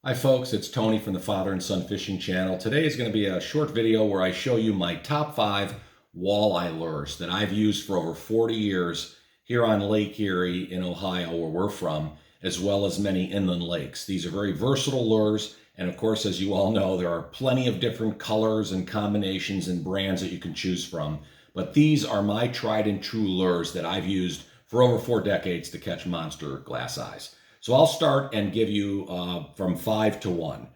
Hi folks, it's Tony from the Father and Son Fishing Channel. Today is going to be a short video where I show you my top 5 walleye lures that I've used for over 40 years here on Lake Erie in Ohio, where we're from, as well as many inland lakes. These are very versatile lures, and of course, as you all know, there are plenty of different colors and combinations and brands that you can choose from. But these are my tried and true lures that I've used for over 4 decades to catch monster glass eyes. So I'll start and give you from 5 to 1.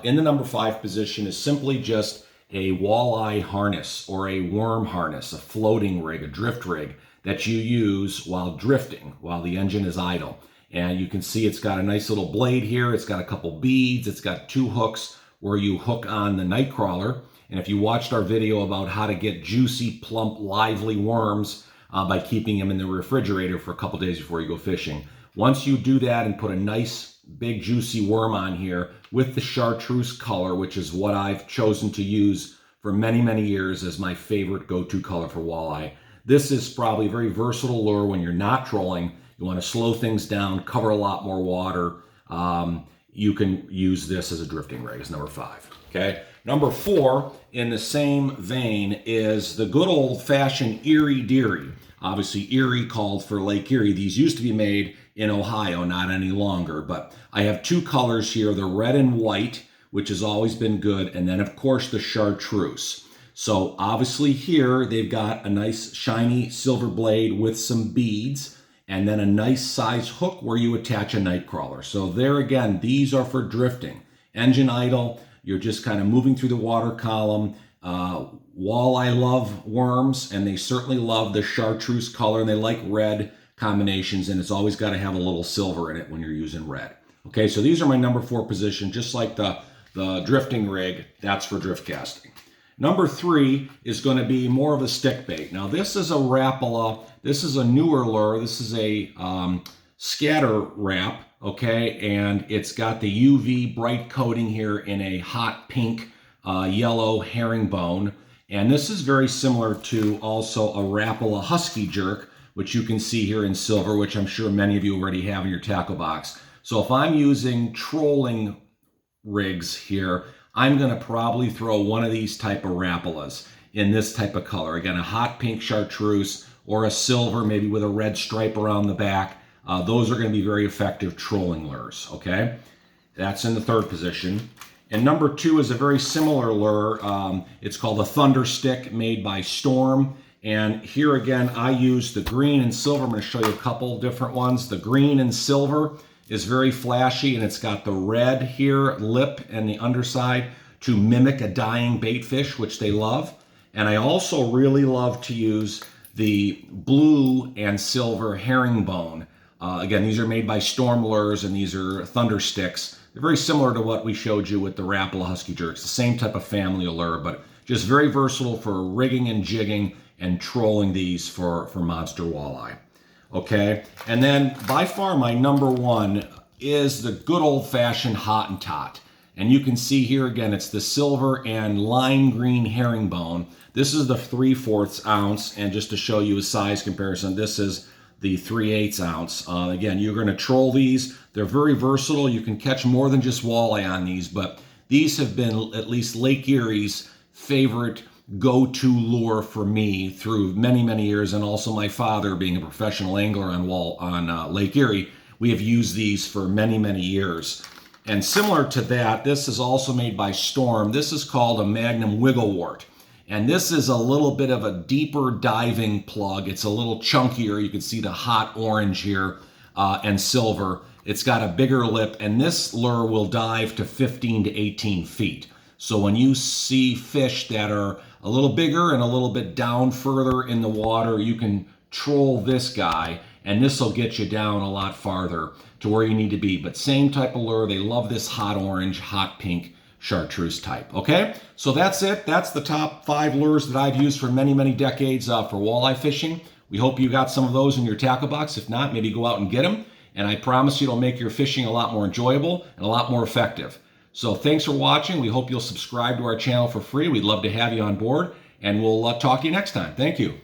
In the number 5 position is simply just a walleye harness or a worm harness, a floating rig, a drift rig that you use while drifting, while the engine is idle. And you can see it's got a nice little blade here. It's got a couple beads. It's got 2 hooks where you hook on the night crawler. And if you watched our video about how to get juicy, plump, lively worms by keeping them in the refrigerator for a couple days before you go fishing, once you do that and put a nice big juicy worm on here with the chartreuse color, which is what I've chosen to use for many, many years as my favorite go-to color for walleye. This is probably a very versatile lure when you're not trolling. You want to slow things down, cover a lot more water. You can use this as a drifting rig as number 5. Okay. Number 4 in the same vein is the good old-fashioned Eerie Dairy. Obviously, Erie called for Lake Erie. These used to be made in Ohio, not any longer, but I have 2 colors here, the red and white, which has always been good, and then of course the chartreuse. So obviously here they've got a nice shiny silver blade with some beads, and then a nice size hook where you attach a night crawler. So there again, these are for drifting. Engine idle, you're just kind of moving through the water column. Walleye love worms, and they certainly love the chartreuse color, and they like red combinations, and it's always got to have a little silver in it when you're using red. Okay, so these are my number 4 position, just like the drifting rig. That's for drift casting. Number 3 is going to be more of a stick bait. Now this is a Rapala. This is a newer lure. This is a scatter wrap, okay, and it's got the UV bright coating here in a hot pink yellow herringbone. And this is very similar to also a Rapala husky jerk, which you can see here in silver, which I'm sure many of you already have in your tackle box. So if I'm using trolling rigs here, I'm going to probably throw one of these type of Rapalas in this type of color. Again, a hot pink chartreuse or a silver, maybe with a red stripe around the back. Those are going to be very effective trolling lures, okay? That's in the 3rd position. And number 2 is a very similar lure. It's called a Thunder Stick, made by Storm. And here again, I use the green and silver. I'm going to show you a couple different ones. The green and silver is very flashy, and it's got the red here, lip and the underside to mimic a dying bait fish, which they love. And I also really love to use the blue and silver herringbone. Again, these are made by Storm Lures, and these are Thunder Sticks. They're very similar to what we showed you with the Rapala Husky Jerks. The same type of family of lure, but just very versatile for rigging and jigging and trolling these for monster walleye. Okay, and then by far my number 1 is the good old-fashioned Hottentot. And you can see here again, it's the silver and lime green herringbone. This is the 3/4 ounce, and just to show you a size comparison, this is the 3/8 ounce. Again, you're going to troll these. They're very versatile. You can catch more than just walleye on these, but these have been at least Lake Erie's favorite go-to lure for me through many, many years, and also my father being a professional angler on Lake Erie. We have used these for many, many years. And similar to that, this is also made by Storm. This is called a Magnum Wiggle. And this is a little bit of a deeper diving plug. It's a little chunkier. You can see the hot orange here and silver. It's got a bigger lip, and this lure will dive to 15 to 18 feet. So when you see fish that are a little bigger and a little bit down further in the water, you can troll this guy, and this will get you down a lot farther to where you need to be. But same type of lure. They love this hot orange, hot pink chartreuse type. Okay, so that's it. That's the top 5 lures that I've used for many, many decades for walleye fishing. We hope you got some of those in your tackle box. If not, maybe go out and get them. And I promise you it'll make your fishing a lot more enjoyable and a lot more effective. So thanks for watching. We hope you'll subscribe to our channel for free. We'd love to have you on board, and we'll talk to you next time. Thank you.